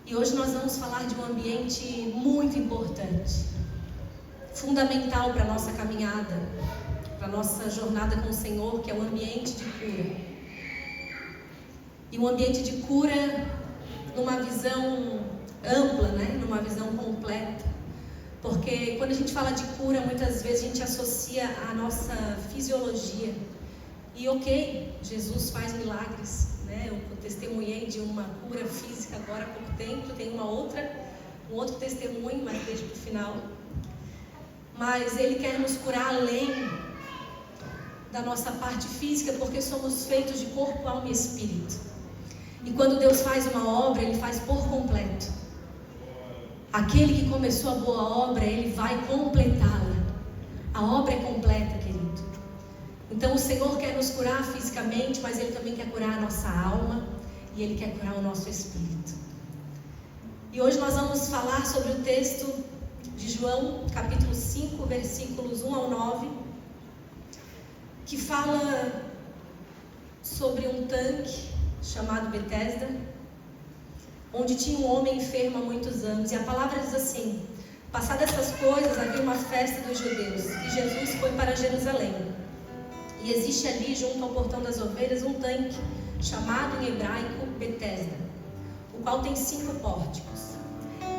E hoje nós vamos falar de um ambiente muito importante, fundamental para a nossa caminhada, para a nossa jornada com o Senhor, que é o ambiente de cura. E um ambiente de cura numa visão ampla, né? Numa visão completa. Porque quando a gente fala de cura, muitas vezes a gente associa a nossa fisiologia. E ok, Jesus faz milagres, né? Eu testemunhei de uma cura física agora há pouco tempo, tem um outro testemunho, mas deixa para o final. Mas Ele quer nos curar além da nossa parte física, porque somos feitos de corpo, alma e espírito. E quando Deus faz uma obra, Ele faz por completo. Aquele que começou a boa obra, Ele vai completá-la. A obra é completa, querido. Então o Senhor quer nos curar fisicamente, mas Ele também quer curar a nossa alma e Ele quer curar o nosso espírito. E hoje nós vamos falar sobre o texto de João, capítulo 5, versículos 1 ao 9, que fala sobre um tanque chamado Betesda, onde tinha um homem enfermo há muitos anos. E a palavra diz assim: passadas essas coisas, havia uma festa dos judeus, e Jesus foi para Jerusalém. E existe ali, junto ao portão das ovelhas, um tanque, chamado em hebraico Betesda, o qual tem 5 pórticos.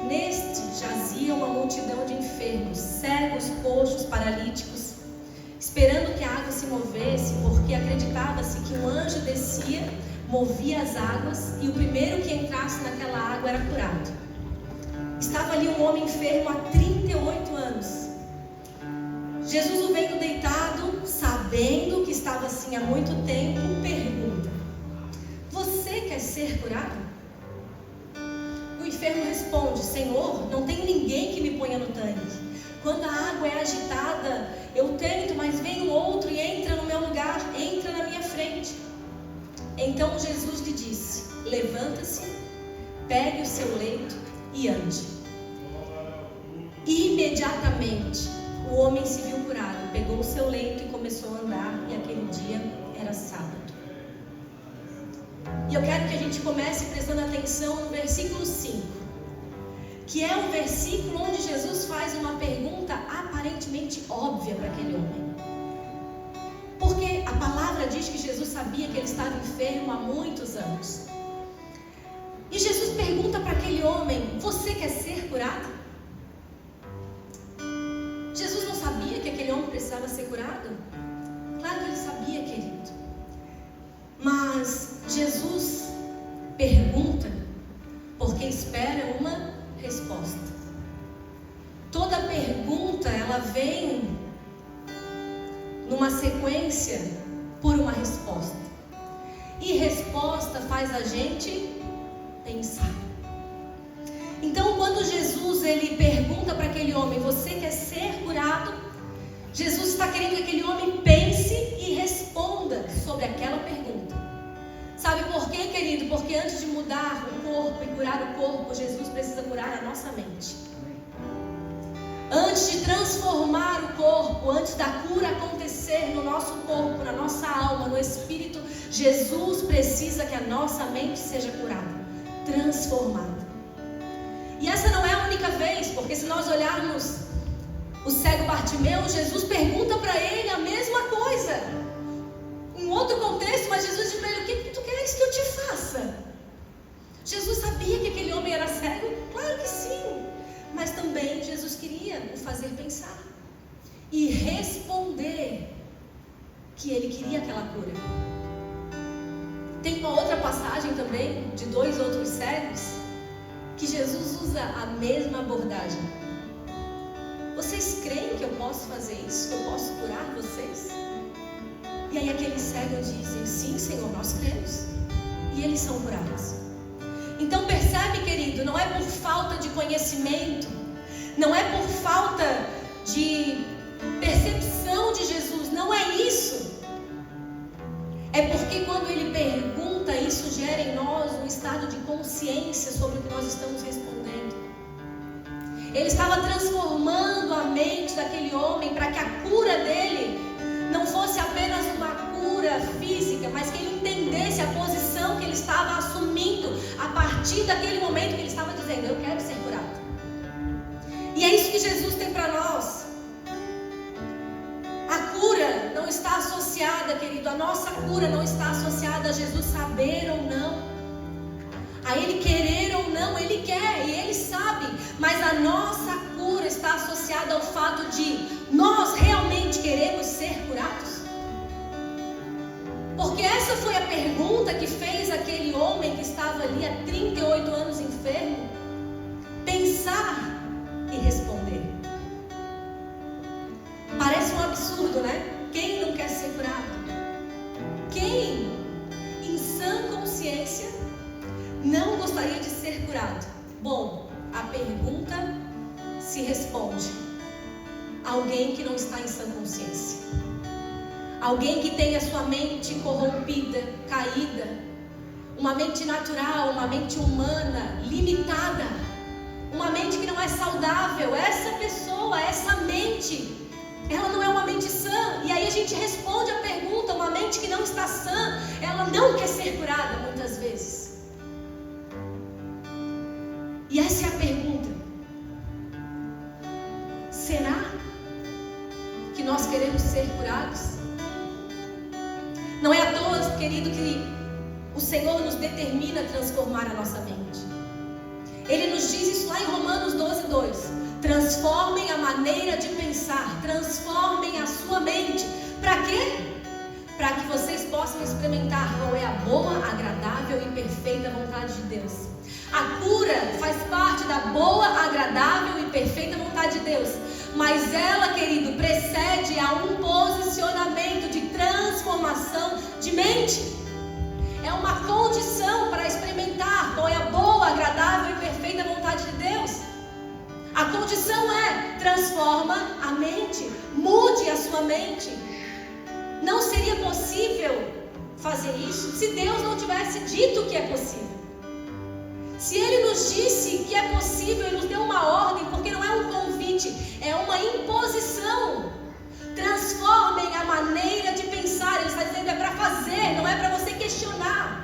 Neste jazia uma multidão de enfermos, cegos, coxos, paralíticos, esperando que a água se movesse, porque acreditava-se que um anjo descia, movia as águas, e o primeiro que entrasse naquela água era curado. Estava ali um homem enfermo há 38 anos. Jesus o vendo deitado, sabendo que estava assim há muito tempo, pergunta: você quer ser curado? O enfermo responde: Senhor, não tenho ninguém que me ponha no tanque. Quando a água é agitada, eu tento, mas vem um outro e entra no meu lugar, entra na minha frente. Então Jesus lhe disse: levanta-se, pegue o seu leito e ande. E imediatamente o homem se viu curado, pegou o seu leito e começou a andar, e aquele dia era sábado. E eu quero que a gente comece prestando atenção no versículo 5, que é um versículo onde Jesus faz uma pergunta aparentemente óbvia para aquele homem. Porque a palavra diz que Jesus sabia que ele estava enfermo há muitos anos. E Jesus pergunta para aquele homem: você quer ser curado? Jesus não sabia que aquele homem precisava ser curado? Claro que ele sabia, querido. Mas Jesus pergunta porque espera uma resposta. Toda pergunta, ela vem numa sequência por uma resposta. E resposta faz a gente pensar. Então, quando Jesus ele pergunta para aquele homem: você quer ser curado? Jesus está querendo que aquele homem pense e responda sobre aquela pergunta. Sabe por quê, querido? Porque antes de mudar o corpo e curar o corpo, Jesus precisa curar a nossa mente. Antes de transformar o corpo, antes da cura acontecer no nosso corpo, na nossa alma, no espírito, Jesus precisa que a nossa mente seja curada, transformada. E essa não é a única vez, porque se nós olharmos o cego Bartimeu, Jesus pergunta para ele a mesma coisa, em outro contexto, mas Jesus diz para ele: o que tu queres que eu te faça? Jesus sabia que aquele homem era cego? Claro que sim. Mas também Jesus queria o fazer pensar e responder que ele queria aquela cura. Tem uma outra passagem também de 2 outros cegos que Jesus usa a mesma abordagem. Vocês creem que eu posso fazer isso? Que eu posso curar vocês? E aí aqueles cegos dizem: sim, Senhor, nós cremos. E eles são curados. Então percebe, querido, não é por falta de conhecimento, não é por falta de percepção de Jesus, não é isso. É porque quando ele pergunta, isso gera em nós um estado de consciência sobre o que nós estamos respondendo. Ele estava transformando a mente daquele homem para que a cura dele não fosse apenas uma cura física, mas que ele entendesse a posição que ele estava assumindo a partir daquele momento que ele estava dizendo: eu quero ser curado. E é isso que Jesus tem para nós. A cura não está associada, querido, a nossa cura não está associada a Jesus saber ou não, a Ele querer ou não. Ele quer e Ele sabe, mas a nossa cura está associada ao fato de nós realmente queremos ser curados. Porque essa foi a pergunta que fez aquele homem que estava ali há 38 anos enfermo pensar e responder. Parece um absurdo, né? Quem não quer ser curado? Quem, em sã consciência, não gostaria de ser curado? Bom, a pergunta se responde: alguém que não está em sã consciência, alguém que tem a sua mente corrompida, caída, uma mente natural, uma mente humana, limitada, uma mente que não é saudável. Essa pessoa, essa mente, ela não é uma mente sã. E aí a gente responde a pergunta: uma mente que não está sã, ela não quer ser curada muitas vezes. E essa é a pergunta: será que nós queremos ser curados? Não é à toa, querido, que o Senhor nos determina a transformar a nossa mente. Ele nos diz isso lá em Romanos 12:2. Transformem a maneira de pensar, transformem a sua mente. Para quê? Para que vocês possam experimentar qual é a boa, agradável e perfeita vontade de Deus. A cura faz parte da boa, agradável e perfeita vontade de Deus. Mas ela, querido, precede a um posicionamento de transformação de mente. É uma condição para experimentar qual é a boa, agradável e perfeita vontade de Deus. A condição é: transforma a mente, mude a sua mente. Não seria possível fazer isso se Deus não tivesse dito que é possível. Se Ele nos disse que é possível, Ele nos deu uma ordem, porque não é um convite, é uma imposição. Transformem a maneira de pensar. Ele está dizendo: é para fazer, não é para você questionar.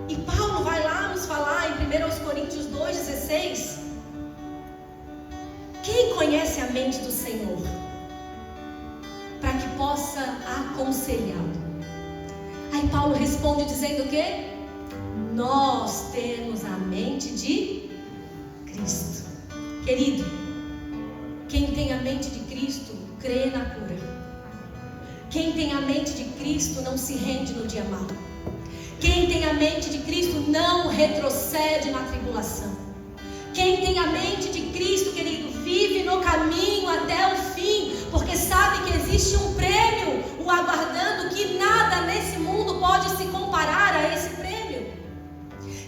E Paulo vai lá nos falar em 1 Coríntios 2,16. Quem conhece a mente do Senhor, para que possa aconselhá-lo? Aí Paulo responde dizendo o quê? Nós temos a mente de Cristo. Querido, quem tem a mente de Cristo crê na cura. Quem tem a mente de Cristo não se rende no dia mau. Quem tem a mente de Cristo não retrocede na tribulação. Quem tem a mente de Cristo, querido, vive no caminho até o fim, porque sabe que existe um prêmio o aguardando, que nada nesse mundo pode se comparar a esse prêmio.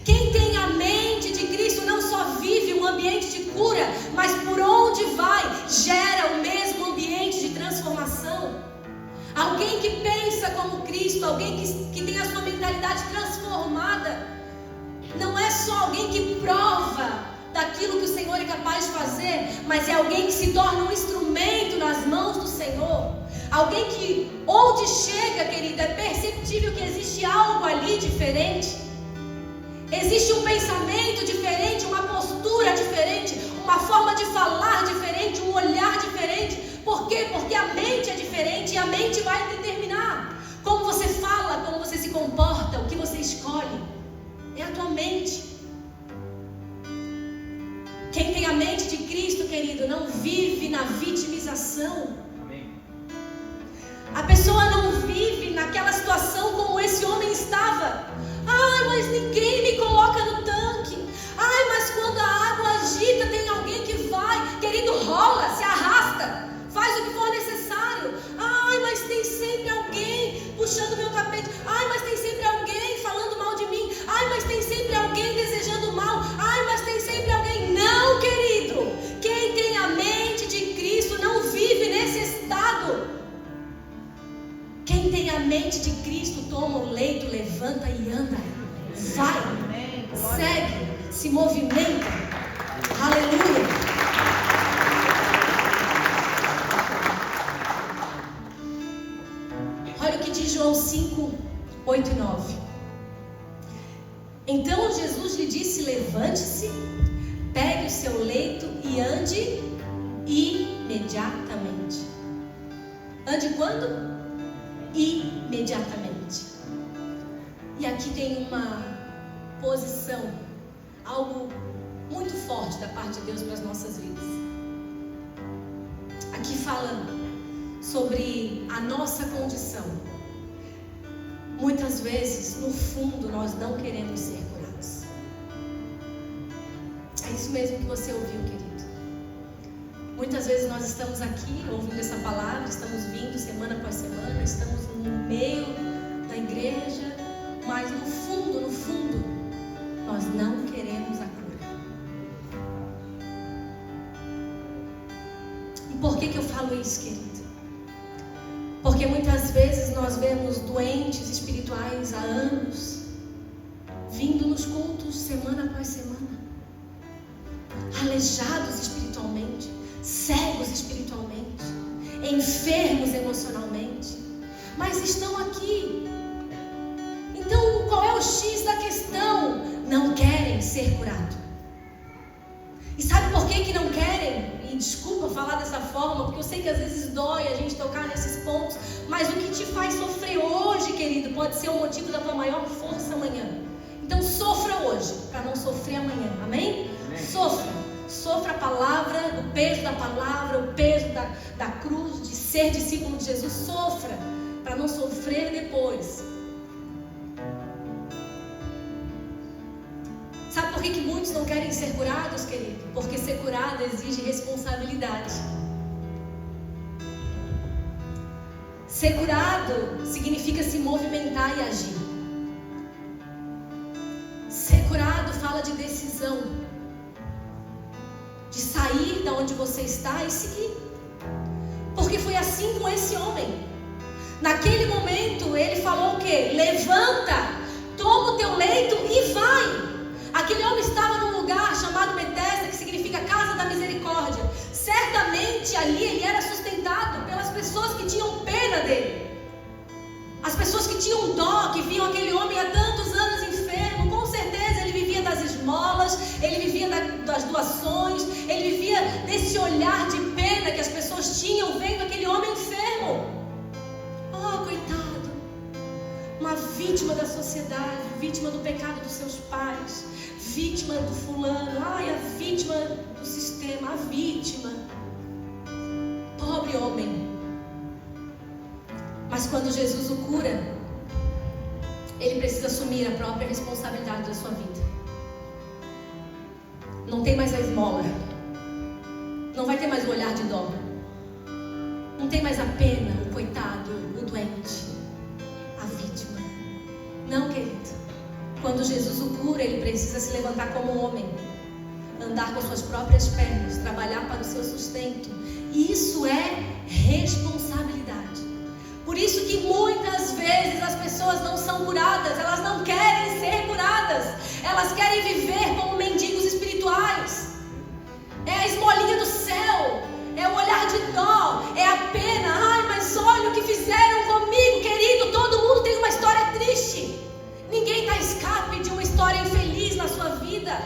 Quem tem a mente de Cristo não só vive um ambiente de cura, mas por onde vai, gera o mesmo ambiente de transformação. Alguém que pensa como Cristo, alguém que tem a sua mentalidade transformada, não é só alguém que prova daquilo que o Senhor é capaz de fazer, mas é alguém que se torna um instrumento nas mãos do Senhor. Alguém que onde chega, querida, é perceptível que existe algo ali diferente. Existe um pensamento diferente, uma postura diferente, uma forma de falar diferente, um olhar diferente. Por quê? Porque a mente é diferente e a mente vai determinar como você fala, como você se comporta, o que você escolhe. É a tua mente. Quem tem a mente de Cristo, querido, não vive na vitimização. Amém. A pessoa não vive naquela situação como esse homem estava. Ai, mas ninguém me coloca no tanque. Ai, mas quando a água agita, tem alguém que vai. Querido, rola, se arrasta, faz o que for necessário. Ai, mas tem sempre alguém puxando meu tapete. Ai, mas tem sempre alguém falando mal de mim. Ai, mas tem sempre alguém desejando mal. Ai, mas tem sempre alguém. Não, querido. Quem tem a mente de Cristo não vive nesse estado. Quem tem a mente de Cristo toma o leito, levanta e anda. Vai, segue, se movimenta. Aleluia. Olha o que diz João 5, 8 e 9. Então Jesus lhe disse: levante-se, pegue o seu leito e ande imediatamente. Ande quando? Imediatamente. E aqui tem uma posição, algo muito forte da parte de Deus para as nossas vidas. Aqui fala sobre a nossa condição. Muitas vezes, no fundo, nós não queremos ser curados. É isso mesmo que você ouviu, querido. Muitas vezes nós estamos aqui ouvindo essa palavra, estamos vindo semana após semana, estamos no meio da igreja, mas no fundo, nós não queremos a cura. E por que eu falo isso, querido? Porque muitas vezes nós vemos doentes espirituais há anos, vindo nos cultos semana após semana, aleijados espiritualmente, cegos espiritualmente, enfermos emocionalmente, mas estão aqui. Então, qual é o X da questão? Não querem ser curados. E sabe por que não querem? E desculpa falar dessa forma, porque eu sei que às vezes dói a gente tocar nesses pontos, mas o que te faz sofrer hoje, querido, pode ser o motivo da tua maior força amanhã. Então sofra hoje, para não sofrer amanhã, amém? Sofra a palavra, o peso da palavra, o peso da cruz, de ser discípulo de Jesus. Sofra, para não sofrer depois. Sabe por que muitos não querem ser curados, querido? Porque ser curado exige responsabilidade. Ser curado significa se movimentar e agir. Ser curado fala de decisão, de sair da onde você está e seguir. Porque foi assim com esse homem. Naquele momento ele falou o quê? Levanta, toma o teu leito e vai. Aquele homem estava num lugar chamado Betesda, que significa Casa da Misericórdia. Certamente ali ele era sustentado pelas pessoas que tinham pena dele. As pessoas que tinham dó, que viam aquele homem há tantos anos enfermo. Com certeza ele vivia das esmolas, ele vivia das doações, ele vivia desse olhar de pena que as pessoas tinham vendo aquele homem enfermo. Oh, coitado, uma vítima da sociedade, vítima do pecado dos seus pais, vítima do fulano, a vítima do sistema, a vítima. Pobre homem. Mas quando Jesus o cura, ele precisa assumir a própria responsabilidade da sua vida. Não tem mais a esmola, não vai ter mais o olhar de dó, não tem mais a pena, o coitado, o doente, a vítima. Não, querido. Quando Jesus o cura, ele precisa se levantar como homem, andar com suas próprias pernas, trabalhar para o seu sustento. E isso é responsabilidade. Por isso que muitas vezes as pessoas não são curadas, elas não querem ser curadas, elas querem viver como mendigos espirituais. É a esmolinha do céu, é o olhar de dó, é a pena. Ai, mas olha o que fizeram comigo, querido. Todo mundo tem uma história triste. Ninguém dá escape de uma história infeliz na sua vida.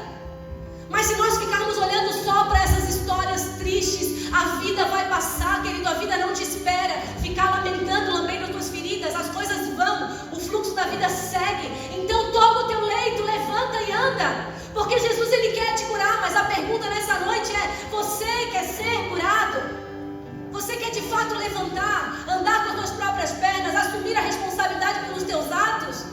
Mas se nós ficarmos olhando só para essas histórias tristes, a vida vai passar, querido. A vida não te espera ficar lamentando, lambendo as tuas feridas. As coisas vão, o fluxo da vida segue. Então toma o teu leito, levanta e anda. Porque Jesus, ele quer te curar. Mas a pergunta nessa noite é: você quer ser curado? Você quer de fato levantar, andar com as tuas próprias pernas, assumir a responsabilidade pelos teus atos?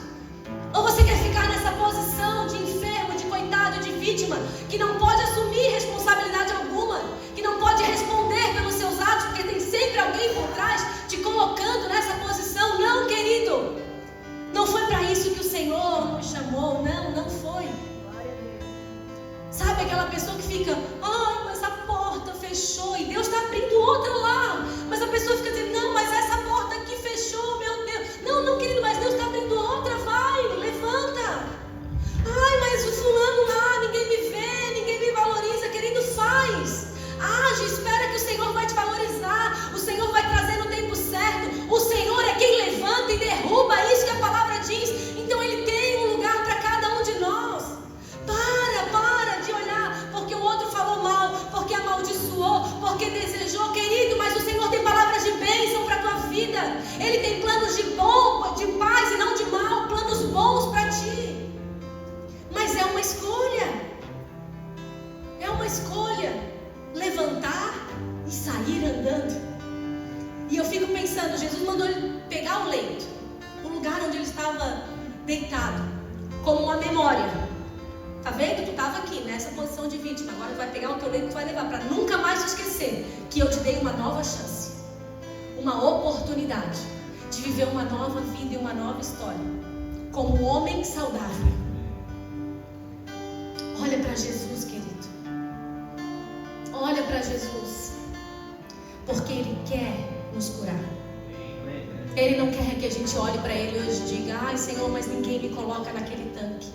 Ou você quer ficar nessa posição de enfermo, de coitado, de vítima, que não pode assumir responsabilidade alguma, que não pode responder pelos seus atos, porque tem sempre alguém por trás te colocando nessa posição? Não, querido, não foi para isso que o Senhor nos chamou. Não foi. Sabe aquela pessoa que fica: ai, mas a porta fechou e Deus está abrindo outra lá. Mas a pessoa fica dizendo: não, mas essa porta aqui fechou, meu Deus. Não, querido, mas Deus está abrindo outra. Vai, levanta. Ai, mas o fulano lá, ninguém me vê, ninguém me valoriza. Querido, faz. Age, espera que o Senhor vai te valorizar. O Senhor vai trazer no tempo certo. O Senhor é quem levanta e derruba. É isso que a palavra diz. Então ele tem um lugar para cada um de nós. estava deitado, como uma memória. Tá vendo? Tu estava aqui, nessa posição de vítima. Agora tu vai pegar o teu leito e tu vai levar, para nunca mais te esquecer que eu te dei uma nova chance, uma oportunidade de viver uma nova vida e uma nova história, como um homem saudável. Olha para Jesus, querido. Olha para Jesus, porque Ele quer nos curar. Ele não quer que a gente olhe para Ele hoje e diga: ai, Senhor, mas ninguém me coloca naquele tanque.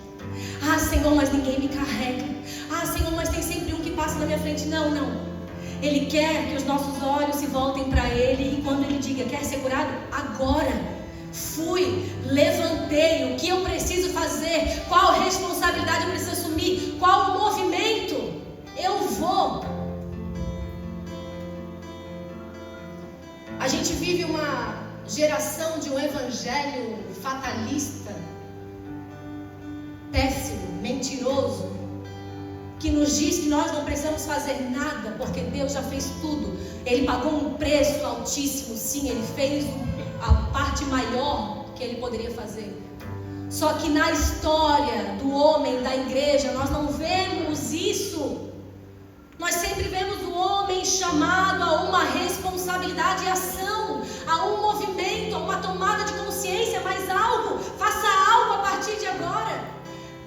Ah, Senhor, mas ninguém me carrega. Ah, Senhor, mas tem sempre um que passa na minha frente. Não, não. Ele quer que os nossos olhos se voltem para Ele, e quando Ele diga: quer ser curado? Agora. Fui, levantei. O que eu preciso fazer? Qual responsabilidade eu preciso assumir? Qual o movimento? Eu vou. A gente vive uma geração de um evangelho fatalista, péssimo, mentiroso, que nos diz que nós não precisamos fazer nada, porque Deus já fez tudo. Ele pagou um preço altíssimo, sim, Ele fez a parte maior que Ele poderia fazer. Só que na história do homem, da igreja, nós não vemos isso. Nós sempre vemos o homem chamado a uma responsabilidade e ação, a um movimento, a uma tomada de consciência, mas algo, faça algo a partir de agora.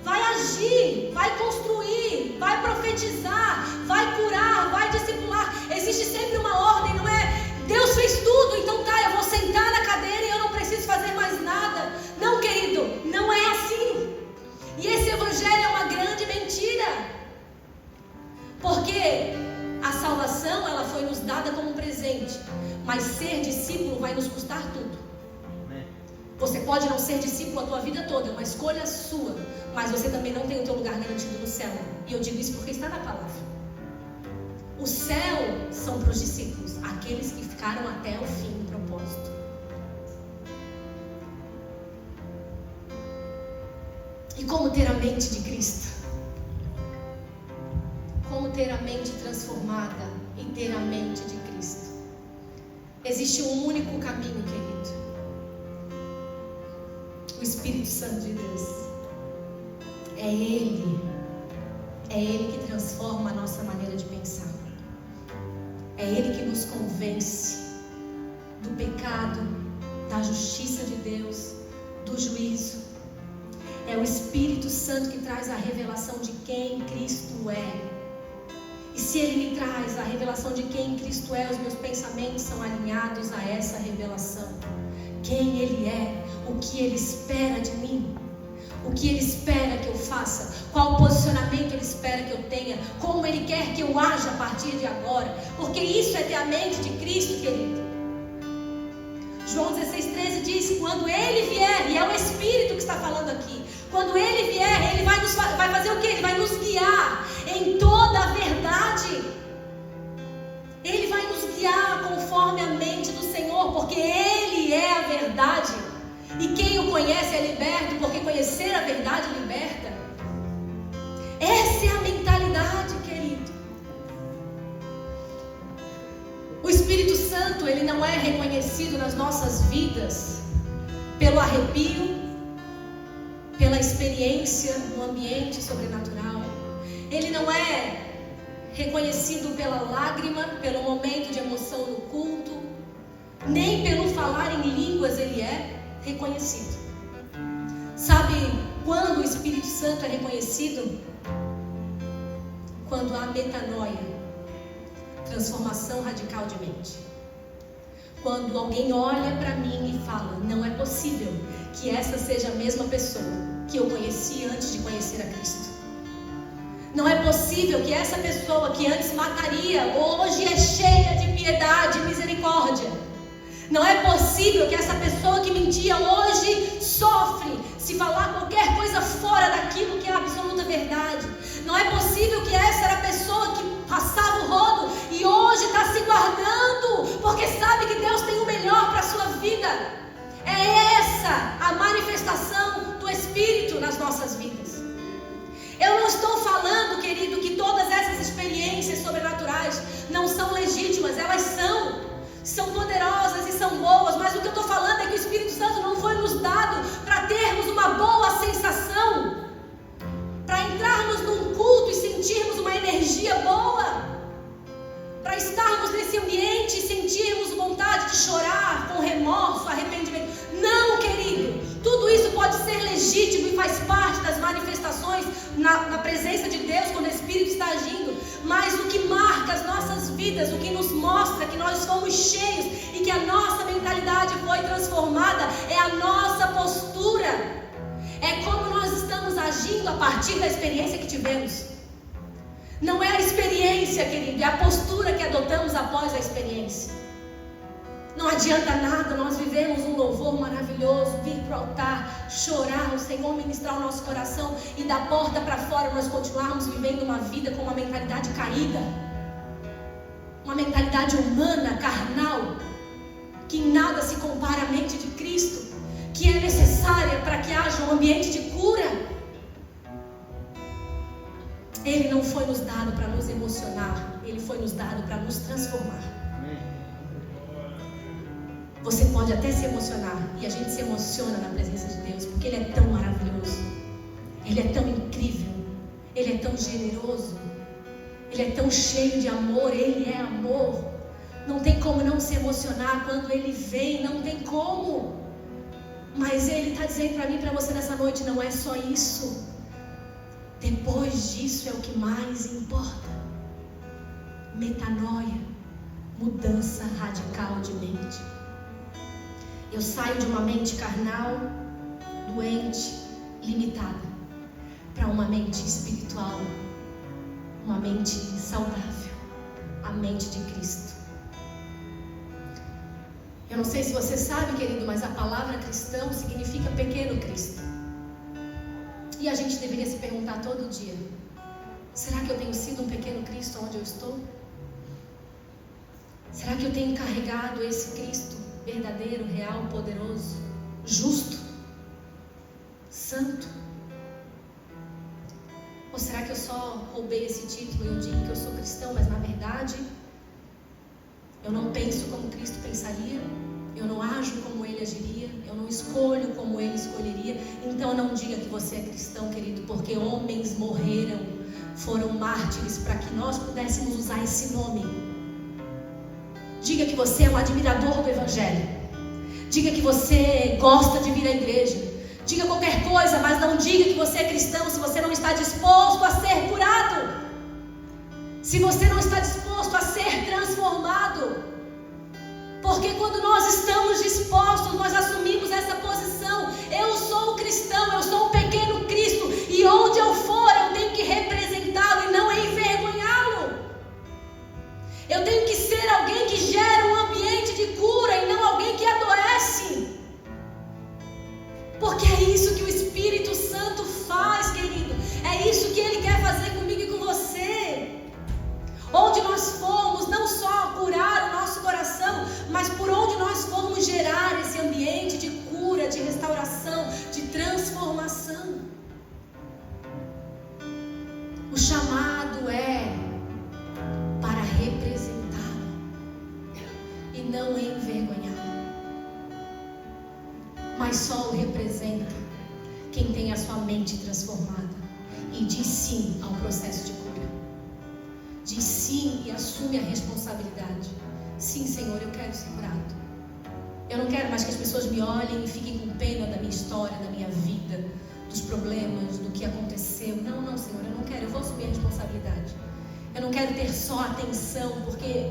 Vai agir, vai construir, vai profetizar, vai curar, vai discipular. Existe sempre uma ordem, não é? Deus fez tudo, então tá, eu vou sentar na cadeira e eu não preciso fazer mais nada. Não, querido, não é assim. E esse evangelho é uma grande mentira. Porque a salvação, ela foi nos dada como um presente, mas ser discípulo vai nos custar tudo. Você pode não ser discípulo a tua vida toda, uma escolha sua, mas você também não tem o teu lugar garantido no céu. E eu digo isso porque está na palavra. O céu são para os discípulos, aqueles que ficaram até o fim do propósito. E como ter a mente de Cristo? Como ter a mente transformada e ter a mente de Cristo? Existe um único caminho, querido: o Espírito Santo de Deus. É Ele que transforma a nossa maneira de pensar. É Ele que nos convence do pecado, da justiça de Deus, do juízo. É o Espírito Santo que traz a revelação de quem Cristo é. E se Ele me traz a revelação de quem Cristo é, os meus pensamentos são alinhados a essa revelação. Quem Ele é, o que Ele espera de mim, o que Ele espera que eu faça, qual posicionamento Ele espera que eu tenha, como Ele quer que eu haja a partir de agora, porque isso é ter a mente de Cristo, querido. João 16,13 diz: quando Ele vier, e é o Espírito que está falando aqui, quando Ele vier, Ele vai fazer o quê? Ele vai nos guiar em toda a verdade. Ele vai nos guiar conforme a mente do Senhor, porque Ele é a verdade. E quem o conhece é liberto, porque conhecer a verdade liberta. Essa é a mentalidade, querido. O Espírito Santo, ele não é reconhecido nas nossas vidas pelo arrepio, pela experiência no ambiente sobrenatural. Ele não é reconhecido pela lágrima, pelo momento de emoção no culto, nem pelo falar em línguas ele é reconhecido. Sabe quando o Espírito Santo é reconhecido? Quando há metanoia, transformação radical de mente. Quando alguém olha para mim e fala: não é possível que essa seja a mesma pessoa que eu conheci antes de conhecer a Cristo. Não é possível que essa pessoa que antes mataria, hoje é cheia de piedade e misericórdia. Não é possível que essa pessoa que mentia hoje sofre se falar qualquer coisa fora daquilo que é a absoluta verdade. Não é possível que essa era a pessoa que passava o rodo e hoje está se guardando, porque sabe que Deus tem o melhor para a sua vida. É essa a manifestação do Espírito nas nossas vidas. Eu não estou falando, querido, que todas essas experiências sobrenaturais não são legítimas, elas são. são poderosas e são boas, mas o que eu estou falando é que o Espírito Santo não foi nos dado para termos uma boa sensação, para entrarmos num culto e sentirmos uma energia boa, para estarmos nesse ambiente e sentirmos vontade de chorar com remorso, arrependimento. Não, querido, tudo isso pode ser legítimo e faz parte das manifestações na presença de Deus, quando o Espírito está agindo, mas o que marca as nossas vidas, o que nos mostra que nós somos cheios e que a nossa mentalidade foi transformada, é a nossa postura, é como nós estamos agindo a partir da experiência que tivemos. Não é a experiência, querido, é a postura que adotamos após a experiência. Não adianta nada nós vivemos um louvor maravilhoso, vir para o altar, chorar, o Senhor ministrar o nosso coração e da porta para fora nós continuarmos vivendo uma vida com uma mentalidade caída, uma mentalidade humana, carnal, que nada se compara à mente de Cristo, que é necessária para que haja um ambiente de cura. Ele não foi nos dado para nos emocionar, Ele foi nos dado para nos transformar. Você pode até se emocionar, e a gente se emociona na presença de Deus, porque Ele é tão maravilhoso, Ele é tão incrível, Ele é tão generoso, Ele é tão cheio de amor, Ele é amor. Não tem como não se emocionar quando Ele vem, não tem como. Mas Ele está dizendo para mim e para você nessa noite, não é só isso. Depois disso é o que mais importa. Metanoia, mudança radical de mente. Eu saio de uma mente carnal, doente, limitada, para uma mente espiritual, uma mente saudável, a mente de Cristo. Eu não sei se você sabe, querido, mas a palavra cristão significa pequeno Cristo. E a gente deveria se perguntar todo dia: será que eu tenho sido um pequeno Cristo onde eu estou? Será que eu tenho carregado esse Cristo verdadeiro, real, poderoso, justo, santo? Ou será que eu só roubei esse título e eu digo que eu sou cristão, mas na verdade eu não penso como Cristo pensaria, eu não ajo como Ele agiria, eu não escolho como Ele escolheria? Então não diga que você é cristão, querido, porque homens morreram, foram mártires para que nós pudéssemos usar esse nome. Diga que você é um admirador do Evangelho. Diga que você gosta de vir à igreja. Diga qualquer coisa, mas não diga que você é cristão se você não está disposto a ser curado, se você não está disposto a ser transformado. Porque quando nós estamos dispostos, nós assumimos essa posição. Eu sou um cristão, eu sou um pequeno Cristo, e onde eu for eu tenho que representá-lo e não envergonhá-lo. Eu tenho que ser alguém que gera um ambiente de cura e não alguém que adoece. Porque é isso que o Espírito Santo faz, querido. É isso que Ele quer fazer comigo e com você. Onde nós formos, não só curar o nosso coração, mas por onde nós formos gerar esse ambiente de cura, de restauração, de transformação. O chamado é para representá-lo e não envergonhá-lo. Mas só o representa quem tem a sua mente transformada e diz sim ao processo de cura. Diz sim e assume a responsabilidade. Sim, Senhor, eu quero ser curado. Eu não quero mais que as pessoas me olhem e fiquem com pena da minha história, da minha vida, dos problemas, do que aconteceu. Não, não, Senhor, eu não quero. Eu vou assumir a responsabilidade. Eu não quero ter só atenção, porque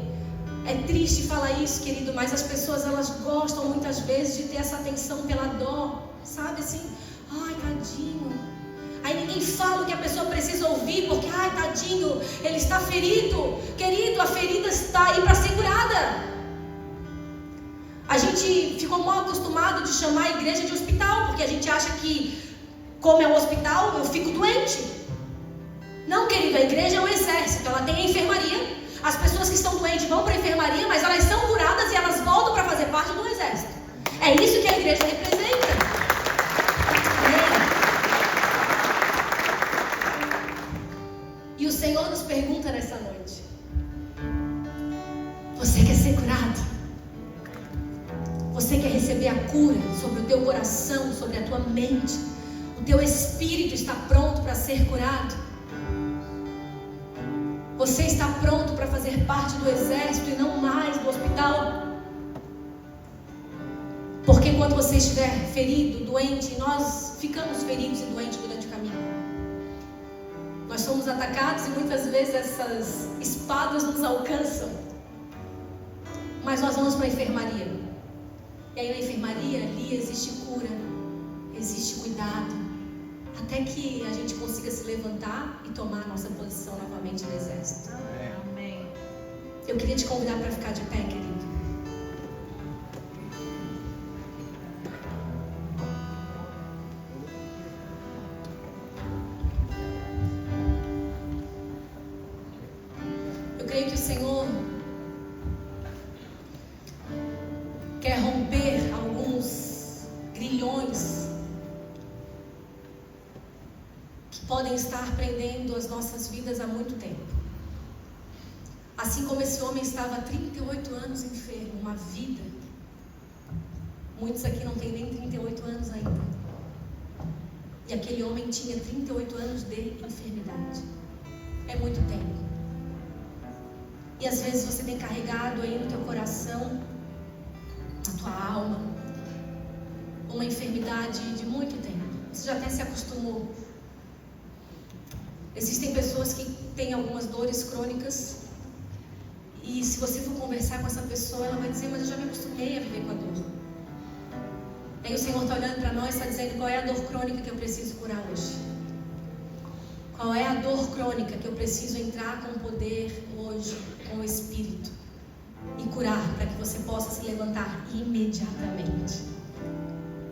é triste falar isso, querido, mas as pessoas, elas gostam muitas vezes de ter essa atenção pela dor, sabe assim? Ai, tadinho. Aí ninguém fala o que a pessoa precisa ouvir, porque, ai, tadinho, ele está ferido. Querido, a ferida está aí para ser curada. A gente ficou mal acostumado de chamar a igreja de hospital, porque a gente acha que, como é um hospital, eu fico doente. Não, querido, a igreja é um exército, ela tem a enfermaria. As pessoas que estão doentes vão para a enfermaria, mas elas são curadas e elas voltam para fazer parte do exército. É isso que a igreja representa. E o Senhor nos pergunta nessa noite: você quer ser curado? sobre a cura, sobre o teu coração, sobre a tua mente. O teu espírito está pronto para ser curado. Você está pronto para fazer parte do exército e não mais do hospital. Porque quando você estiver ferido, doente, nós ficamos feridos e doentes durante o caminho. Nós somos atacados e muitas vezes essas espadas nos alcançam. Mas nós vamos para a enfermaria. E aí na enfermaria, ali existe cura, existe cuidado, até que a gente consiga se levantar e tomar a nossa posição novamente no exército. Amém. Eu queria te convidar para ficar de pé, querido. Eu creio que o Senhor quer romper alguns grilhões que podem estar prendendo as nossas vidas há muito tempo. Assim como esse homem estava há 38 anos enfermo, uma vida. Muitos aqui não têm nem 38 anos ainda. E aquele homem tinha 38 anos de enfermidade. É muito tempo. E às vezes você tem carregado aí no teu coração, na tua alma, uma enfermidade de muito tempo. Você já até se acostumou. Existem pessoas que têm algumas dores crônicas e se você for conversar com essa pessoa, ela vai dizer, mas eu já me acostumei a viver com a dor. Aí o Senhor está olhando para nós e está dizendo, qual é a dor crônica que eu preciso curar hoje? Qual é a dor crônica que eu preciso entrar com o poder hoje, com o Espírito, e curar para que você possa se levantar imediatamente?